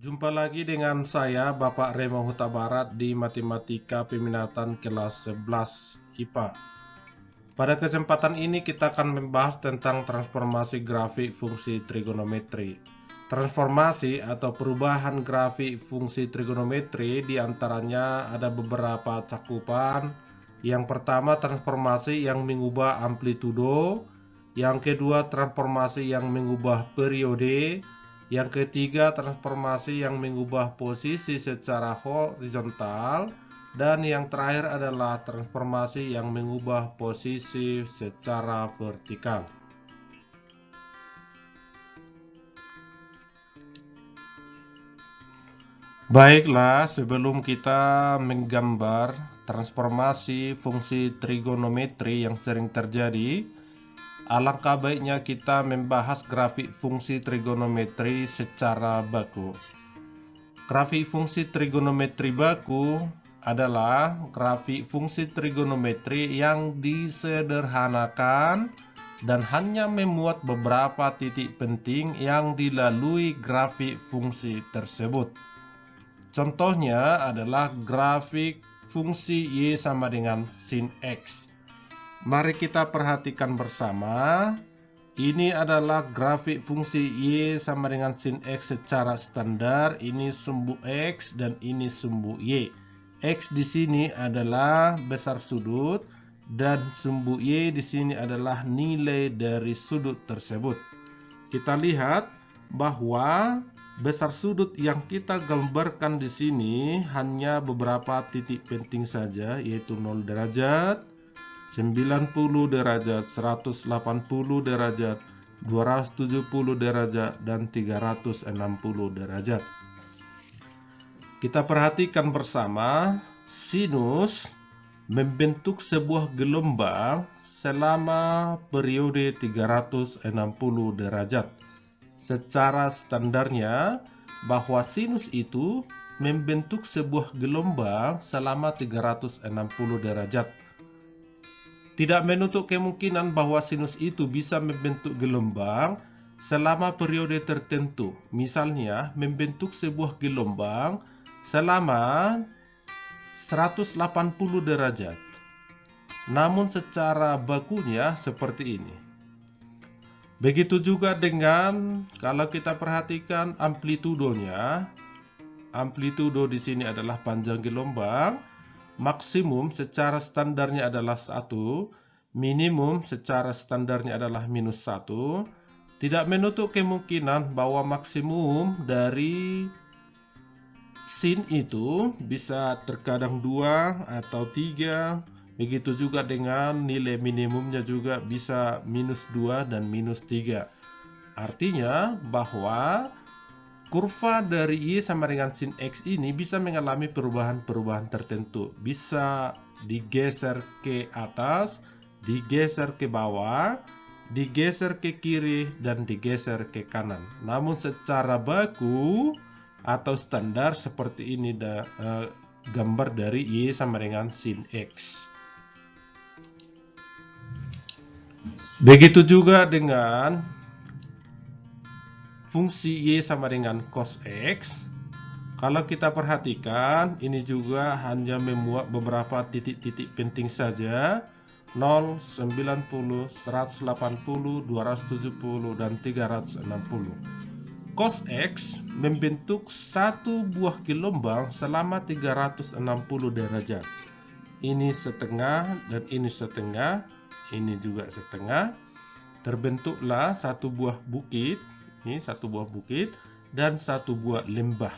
Jumpa lagi dengan saya Bapak Remo Huta Barat di Matematika Peminatan kelas 11 IPA. Pada kesempatan ini kita akan membahas tentang transformasi grafik fungsi trigonometri. Transformasi atau perubahan grafik fungsi trigonometri diantaranya ada beberapa cakupan. Yang pertama, transformasi yang mengubah amplitudo. Yang kedua, transformasi yang mengubah periode. Yang ketiga, transformasi yang mengubah posisi secara horizontal. Dan yang terakhir adalah transformasi yang mengubah posisi secara vertikal. Baiklah, sebelum kita menggambar transformasi fungsi trigonometri yang sering terjadi, alangkah baiknya kita membahas grafik fungsi trigonometri secara baku. Grafik fungsi trigonometri baku adalah grafik fungsi trigonometri yang disederhanakan dan hanya memuat beberapa titik penting yang dilalui grafik fungsi tersebut. Contohnya adalah grafik fungsi Y sama dengan sin X. Mari kita perhatikan bersama. Ini adalah grafik fungsi Y sama dengan sin X secara standar. Ini sumbu X dan ini sumbu Y. X di sini adalah besar sudut dan sumbu Y di sini adalah nilai dari sudut tersebut. Kita lihat bahwa besar sudut yang kita gambarkan di sini hanya beberapa titik penting saja, yaitu 0 derajat, 90 derajat, 180 derajat, 270 derajat, dan 360 derajat. Kita perhatikan bersama, sinus membentuk sebuah gelombang selama periode 360 derajat. Secara standarnya bahwa sinus itu membentuk sebuah gelombang selama 360 derajat. Tidak menutup kemungkinan bahwa sinus itu bisa membentuk gelombang selama periode tertentu. Misalnya, membentuk sebuah gelombang selama 180 derajat. Namun secara bakunya seperti ini. Begitu juga dengan kalau kita perhatikan amplitudonya. Amplitudo di sini adalah panjang gelombang. Maksimum secara standarnya adalah 1, minimum secara standarnya adalah minus 1. Tidak menutup kemungkinan bahwa maksimum dari sin itu bisa terkadang 2 atau 3. Begitu juga dengan nilai minimumnya juga bisa minus 2 dan minus 3. Artinya bahwa kurva dari Y sama dengan sin X ini bisa mengalami perubahan-perubahan tertentu. Bisa digeser ke atas, digeser ke bawah, digeser ke kiri, dan digeser ke kanan. Namun secara baku atau standar seperti ini gambar dari Y sama dengan sin X. Begitu juga dengan fungsi Y sama dengan cos X. Kalau kita perhatikan, ini juga hanya memuat beberapa titik-titik penting saja. 0, 90, 180, 270, dan 360. Cos X membentuk satu buah gelombang selama 360 derajat. Ini setengah dan ini setengah. Ini juga setengah. Terbentuklah satu buah bukit. Ini satu buah bukit dan satu buah lembah.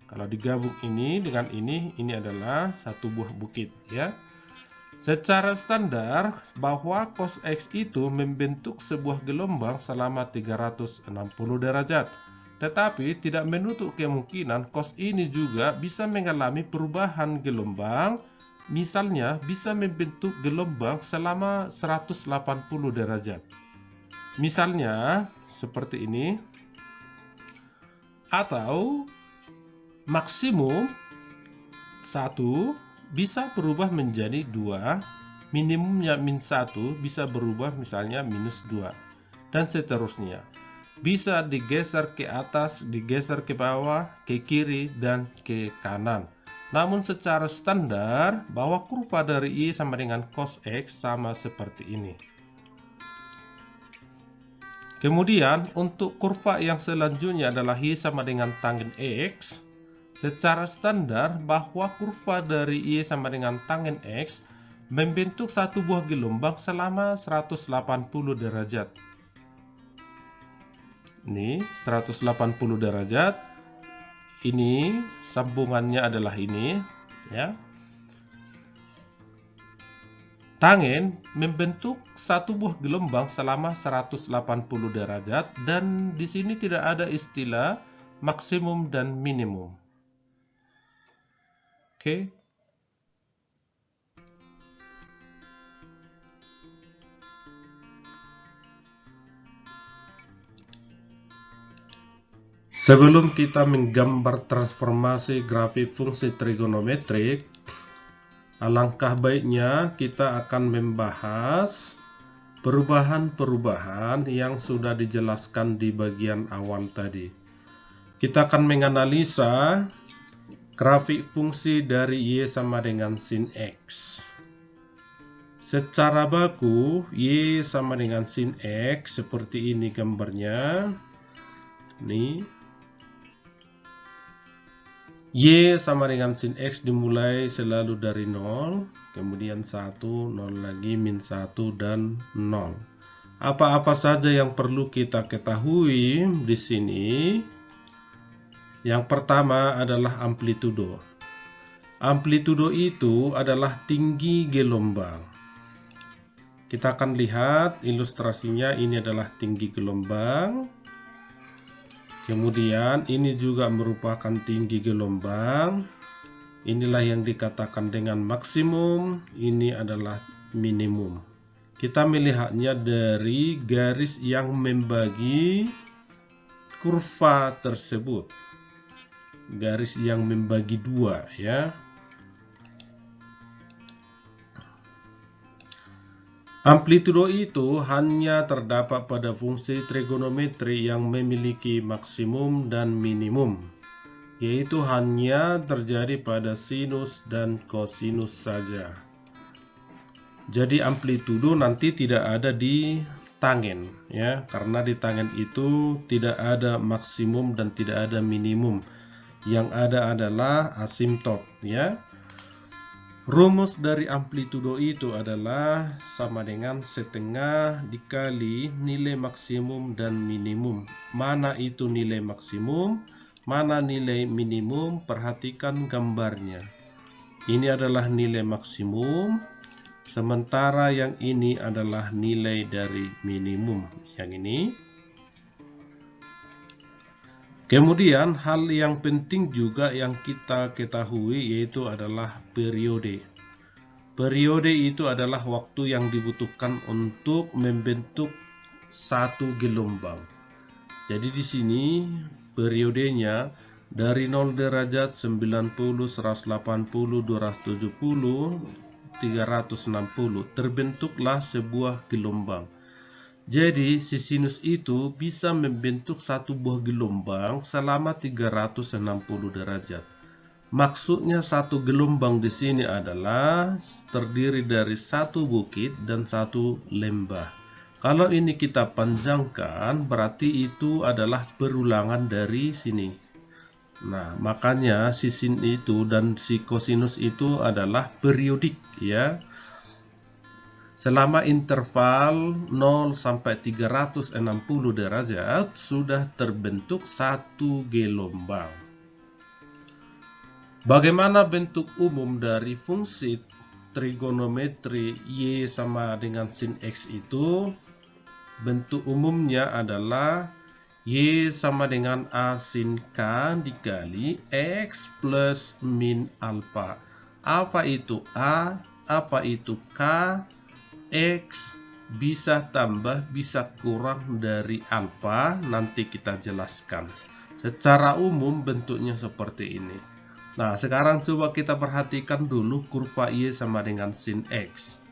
Kalau digabung ini dengan ini adalah satu buah bukit, ya. Secara standar bahwa cos X itu membentuk sebuah gelombang selama 360 derajat. Tetapi tidak menutup kemungkinan cos ini juga bisa mengalami perubahan gelombang. Misalnya bisa membentuk gelombang selama 180 derajat. Misalnya seperti ini. Atau maksimum 1 bisa berubah menjadi 2, minimumnya min 1 bisa berubah misalnya minus 2, dan seterusnya. bisa digeser ke atas, digeser ke bawah, ke kiri, dan ke kanan. Namun secara standar, bahwa kurva dari Y sama dengan cos X sama seperti ini. Kemudian, untuk kurva yang selanjutnya adalah Y sama dengan tangen X. Secara standar, bahwa kurva dari Y sama dengan tangen X membentuk satu buah gelombang selama 180 derajat. Ini 180 derajat. Ini sambungannya adalah ini, ya. Tangen membentuk satu buah gelombang selama 180 derajat dan di sini tidak ada istilah maksimum dan minimum. Oke. Sebelum kita menggambar transformasi grafik fungsi trigonometrik, alangkah baiknya kita akan membahas perubahan-perubahan yang sudah dijelaskan di bagian awal tadi. Kita akan menganalisa grafik fungsi dari Y sama dengan sin X. Secara baku, Y sama dengan sin X, seperti ini gambarnya. Nih. Y sama dengan sin X dimulai selalu dari 0, kemudian 1, 0 lagi, min 1, dan 0. Apa-apa saja yang perlu kita ketahui di sini? Yang pertama adalah amplitudo. Amplitudo itu adalah tinggi gelombang. Kita akan lihat ilustrasinya, ini adalah tinggi gelombang. Kemudian ini juga merupakan tinggi gelombang. Inilah yang dikatakan dengan maksimum, ini adalah minimum. Kita melihatnya dari garis yang membagi kurva tersebut. Garis yang membagi dua, ya. Amplitudo itu hanya terdapat pada fungsi trigonometri yang memiliki maksimum dan minimum, yaitu hanya terjadi pada sinus dan kosinus saja. Jadi amplitudo nanti tidak ada di tangen, ya, karena di tangen itu tidak ada maksimum dan tidak ada minimum. Yang ada adalah asimtot, ya. Rumus dari amplitudo itu adalah sama dengan setengah dikali nilai maksimum dan minimum. Mana itu nilai maksimum, mana nilai minimum, perhatikan gambarnya. Ini adalah nilai maksimum, sementara yang ini adalah nilai dari minimum. Yang ini. Kemudian hal yang penting juga yang kita ketahui yaitu adalah periode. Periode itu adalah waktu yang dibutuhkan untuk membentuk satu gelombang. Jadi di sini periodenya dari 0 derajat, 90, 180, 270, 360 terbentuklah sebuah gelombang. Jadi, si sinus itu bisa membentuk satu buah gelombang selama 360 derajat. Maksudnya satu gelombang di sini adalah terdiri dari satu bukit dan satu lembah. Kalau ini kita panjangkan, berarti itu adalah perulangan dari sini. Nah, makanya si sin itu dan si kosinus itu adalah periodik, ya. Selama interval 0 sampai 360 derajat sudah terbentuk satu gelombang. Bagaimana bentuk umum dari fungsi trigonometri Y sama dengan sin X itu? Bentuk umumnya adalah Y sama dengan A sin K dikali X plus min alpha. Apa itu A? Apa itu K? X bisa tambah, bisa kurang dari alfa, nanti kita jelaskan. Secara umum bentuknya seperti ini. Nah, sekarang coba kita perhatikan dulu kurva Y sama dengan sin X.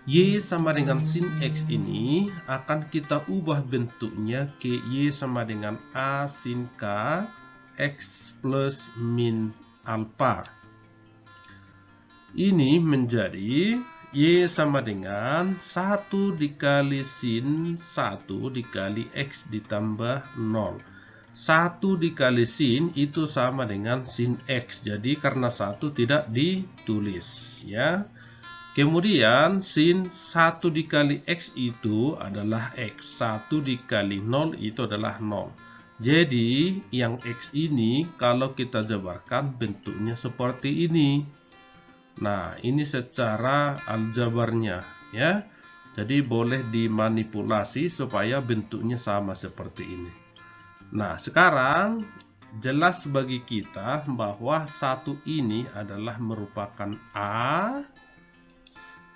Y sama dengan sin X ini akan kita ubah bentuknya ke Y sama dengan A sin K X plus min alpha. Ini menjadi Y sama dengan 1 dikali sin 1 dikali X ditambah 0. 1 dikali sin itu sama dengan sin X. Jadi karena 1 tidak ditulis ya. Kemudian sin 1 dikali X itu adalah X. 1 dikali 0 itu adalah 0. Jadi yang X ini kalau kita jabarkan bentuknya seperti ini. Nah, ini secara aljabarnya ya. Jadi boleh dimanipulasi supaya bentuknya sama seperti ini. Nah, sekarang jelas bagi kita bahwa satu ini adalah merupakan A.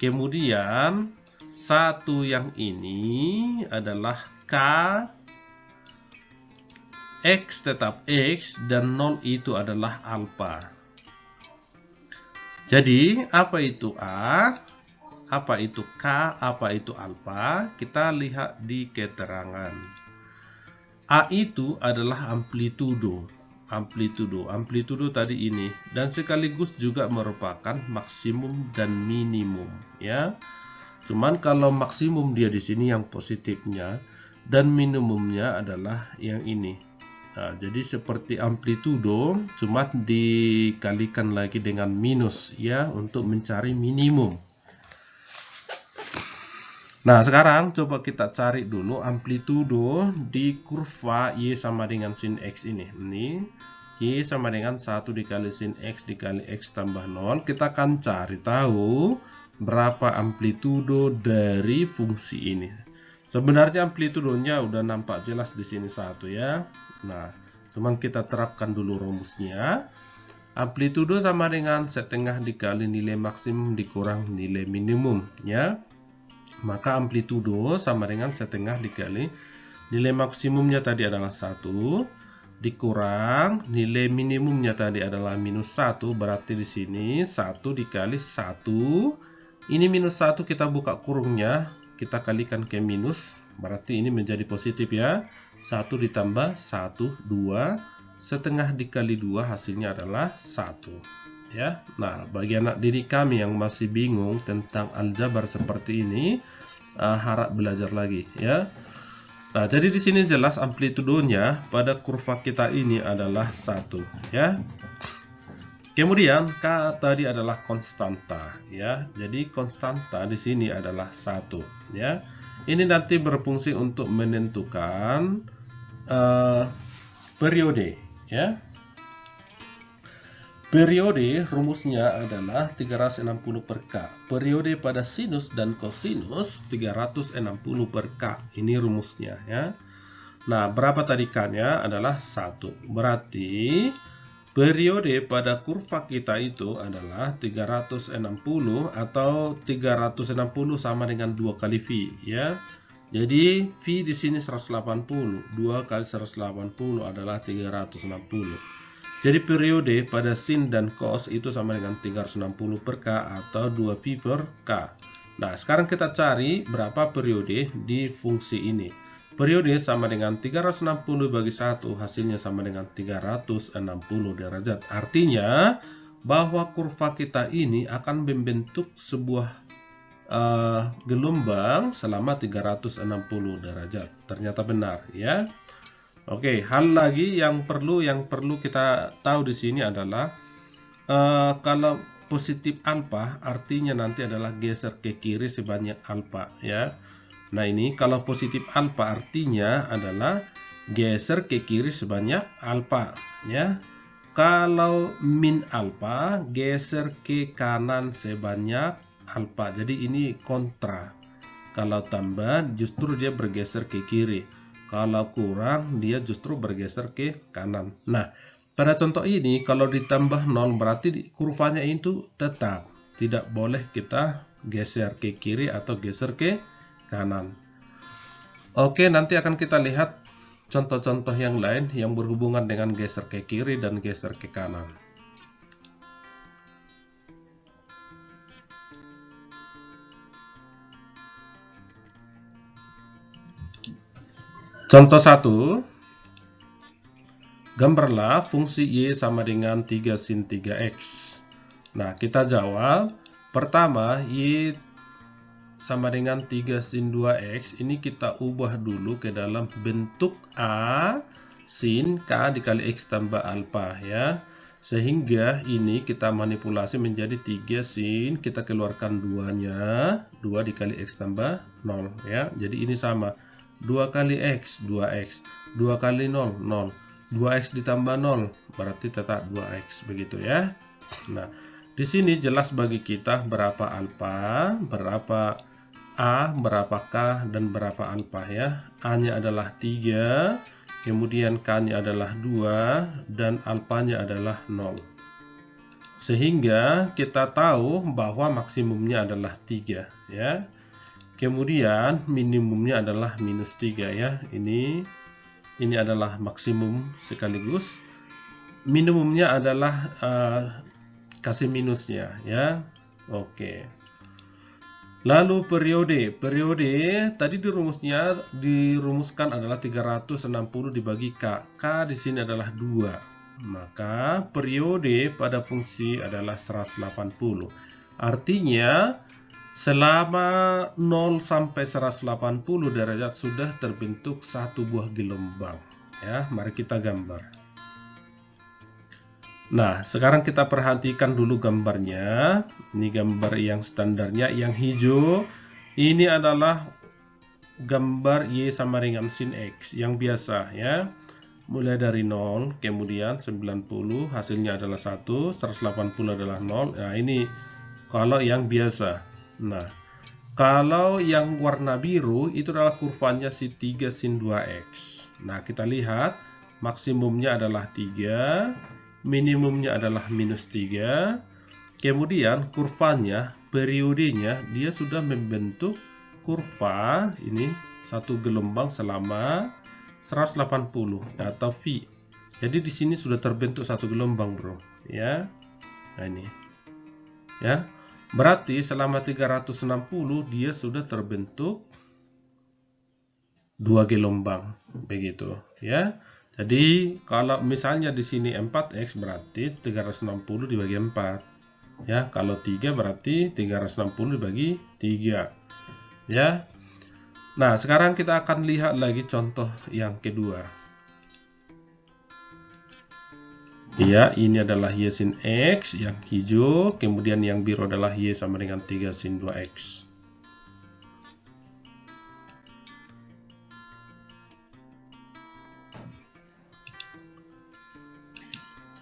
Kemudian satu yang ini adalah K. X tetap X dan 0 itu adalah alfa. Jadi, apa itu A? Apa itu K? Apa itu alfa? Kita lihat di keterangan. A itu adalah amplitudo. Amplitudo tadi ini dan sekaligus juga merupakan maksimum dan minimum ya. Cuman kalau maksimum dia di sini yang positifnya dan minimumnya adalah yang ini. Nah, jadi seperti amplitudo cuma dikalikan lagi dengan minus ya untuk mencari minimum. Nah, sekarang coba kita cari dulu amplitudo di kurva Y sama dengan sin X ini. Ini Y sama dengan 1 dikali sin X dikali X tambah 0. Kita akan cari tahu berapa amplitudo dari fungsi ini. Sebenarnya amplitudonya udah nampak jelas di sini 1 ya. Nah, cuman kita terapkan dulu rumusnya. Amplitudo sama dengan setengah dikali nilai maksimum dikurang nilai minimum ya. Maka amplitudo sama dengan setengah dikali nilai maksimumnya tadi adalah 1 dikurang nilai minimumnya tadi adalah minus 1. Berarti di sini 1 dikali 1. Ini minus 1 kita buka kurungnya, kita kalikan ke minus. Berarti ini menjadi positif ya. 1 ditambah 1 2. Setengah dikali 2 hasilnya adalah 1. Ya, nah bagi anak didik kami yang masih bingung tentang aljabar seperti ini, harap belajar lagi ya. Nah, jadi di sini jelas amplitudonya pada kurva kita ini adalah 1 ya. Kemudian K tadi adalah konstanta ya. Jadi konstanta di sini adalah 1 ya. Ini nanti berfungsi untuk menentukan periode ya. Periode rumusnya adalah 360 per K. Periode pada sinus dan kosinus 360 per K. Ini rumusnya ya. Nah, berapa tadi K-nya adalah 1. Berarti periode pada kurva kita itu adalah 360 atau 360 sama dengan 2 kali V ya. Jadi V di sini 180. 2 kali 180 adalah 360. Jadi periode pada sin dan cos itu sama dengan 360 per K atau 2V per K. Nah, sekarang kita cari berapa periode di fungsi ini. Periode sama dengan 360 bagi 1, hasilnya sama dengan 360 derajat. Artinya bahwa kurva kita ini akan membentuk sebuah gelombang selama 360 derajat. Ternyata benar ya. Oke, hal lagi yang perlu kita tahu di sini adalah kalau positif alfa artinya nanti adalah geser ke kiri sebanyak alfa ya. Nah, ini kalau positif alfa artinya adalah geser ke kiri sebanyak alfa ya. Kalau min alfa geser ke kanan sebanyak alfa. Jadi ini kontra. Kalau tambah justru dia bergeser ke kiri. Kalau kurang, dia justru bergeser ke kanan. Nah, pada contoh ini, kalau ditambah 0, berarti kurvanya itu tetap. Tidak boleh kita geser ke kiri atau geser ke kanan. Oke, nanti akan kita lihat contoh-contoh yang lain yang berhubungan dengan geser ke kiri dan geser ke kanan. Contoh 1. Gambarlah fungsi Y sama dengan 3 sin 3X. Nah, kita jawab. Pertama, Y sama dengan 3 sin 2X. Ini kita ubah dulu ke dalam bentuk A sin K dikali X tambah alfa ya. Sehingga ini kita manipulasi menjadi 3 sin, kita keluarkan 2-nya, 2 dikali X tambah 0 ya. Jadi ini sama, 2 kali X, 2X, 2 kali 0, 0, 2X ditambah 0, berarti tetap 2X, begitu ya. Nah, di sini jelas bagi kita berapa alfa, berapa A, berapa K, dan berapa alfa ya. A-nya adalah 3, kemudian K-nya adalah 2, dan alfanya adalah 0. Sehingga kita tahu bahwa maksimumnya adalah 3 ya. Kemudian minimumnya adalah minus 3 ya. Ini adalah maksimum sekaligus minimumnya adalah kasih minusnya ya. Oke. Lalu periode tadi dirumuskan adalah 360 dibagi K. K di sini adalah 2. Maka periode pada fungsi adalah 180. Artinya selama 0 sampai 180 derajat sudah terbentuk satu buah gelombang. Ya, mari kita gambar. Nah, sekarang kita perhatikan dulu gambarnya. Ini gambar yang standarnya, yang hijau. Ini adalah gambar Y sama dengan sin X, yang biasa ya. Mulai dari 0, kemudian 90, hasilnya adalah 1, 180 adalah 0. Nah, ini kalau yang biasa. Nah, kalau yang warna biru, itu adalah kurvanya si 3 sin 2X. Nah, kita lihat, maksimumnya adalah 3. Minimumnya adalah minus 3. Kemudian kurvanya, periodenya, dia sudah membentuk kurva ini satu gelombang selama 180 atau V. Jadi di sini sudah terbentuk satu gelombang, bro. Ya. Nah, ini. Ya. Berarti selama 360 dia sudah terbentuk 2 gelombang. Begitu, ya. Jadi kalau misalnya di sini 4X berarti 360 dibagi 4. Ya, kalau 3 berarti 360 dibagi 3. Ya. Nah, sekarang kita akan lihat lagi contoh yang kedua. Ya, ini adalah Y sin X yang hijau, kemudian yang biru adalah Y sama dengan 3 sin 2X.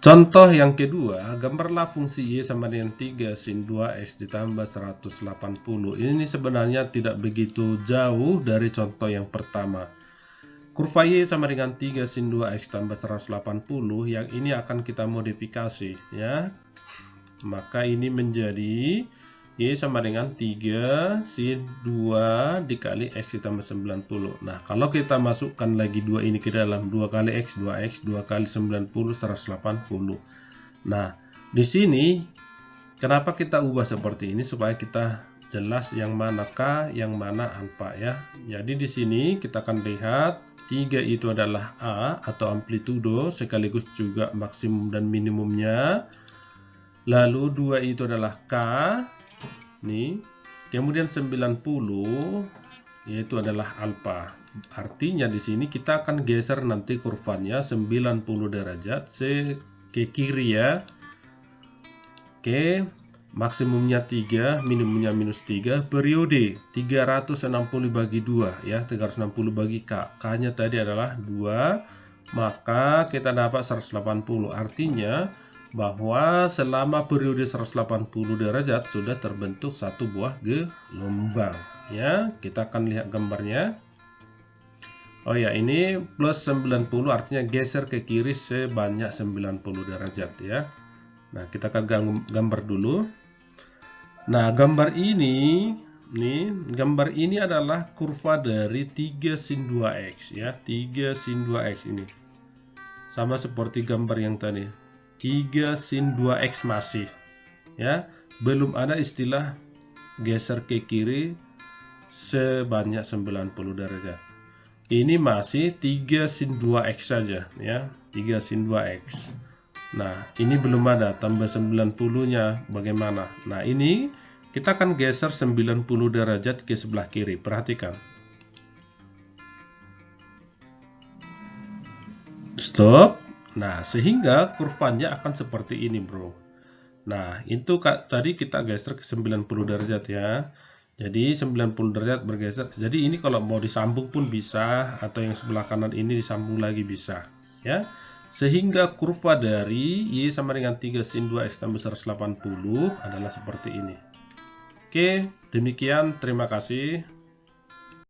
Contoh yang kedua, gambarlah fungsi Y sama dengan 3 sin 2X ditambah 180. Ini sebenarnya tidak begitu jauh dari contoh yang pertama. Kurva Y sama dengan 3 sin 2X tambah 180, yang ini akan kita modifikasi ya. Maka ini menjadi Y sama dengan 3 sin 2 dikali X ditambah 90. Nah, kalau kita masukkan lagi 2 ini ke dalam, 2 kali X, 2X, 2 kali 90, 180. Nah, di sini kenapa kita ubah seperti ini? Supaya kita jelas yang mana K, yang mana alfa ya. Jadi di sini kita akan lihat 3 itu adalah A atau amplitudo, sekaligus juga maksimum dan minimumnya. Lalu 2 itu adalah K. Nih, kemudian 90 yaitu adalah alfa. Artinya di sini kita akan geser nanti kurvanya 90 derajat ke kiri ya. Oke, maksimumnya 3, minimumnya minus 3. Periode 360 bagi 2 ya, 360 bagi K. K-nya tadi adalah 2, maka kita dapat 180. Artinya bahwa selama periode 180 derajat sudah terbentuk satu buah gelombang ya. Kita akan lihat gambarnya. Oh ya, ini plus 90 artinya geser ke kiri sebanyak 90 derajat ya. Nah, kita akan gambar dulu. Nah, gambar ini adalah kurva dari 3 sin 2X ya. 3 sin 2X ini sama seperti gambar yang tadi. 3 sin 2X masih ya, belum ada istilah geser ke kiri sebanyak 90 derajat. ini masih 3 sin 2x saja ya, 3 sin 2x. Nah, ini belum ada tambah 90-nya bagaimana? Nah, ini kita akan geser 90 derajat ke sebelah kiri. Perhatikan. Stop. Nah, sehingga kurvanya akan seperti ini, bro. Nah, itu tadi kita geser ke 90 derajat ya. Jadi 90 derajat bergeser. Jadi ini kalau mau disambung pun bisa, atau yang sebelah kanan ini disambung lagi bisa ya. Sehingga kurva dari Y sama dengan 3 sin 2x tambah 180 adalah seperti ini. Oke, demikian, terima kasih.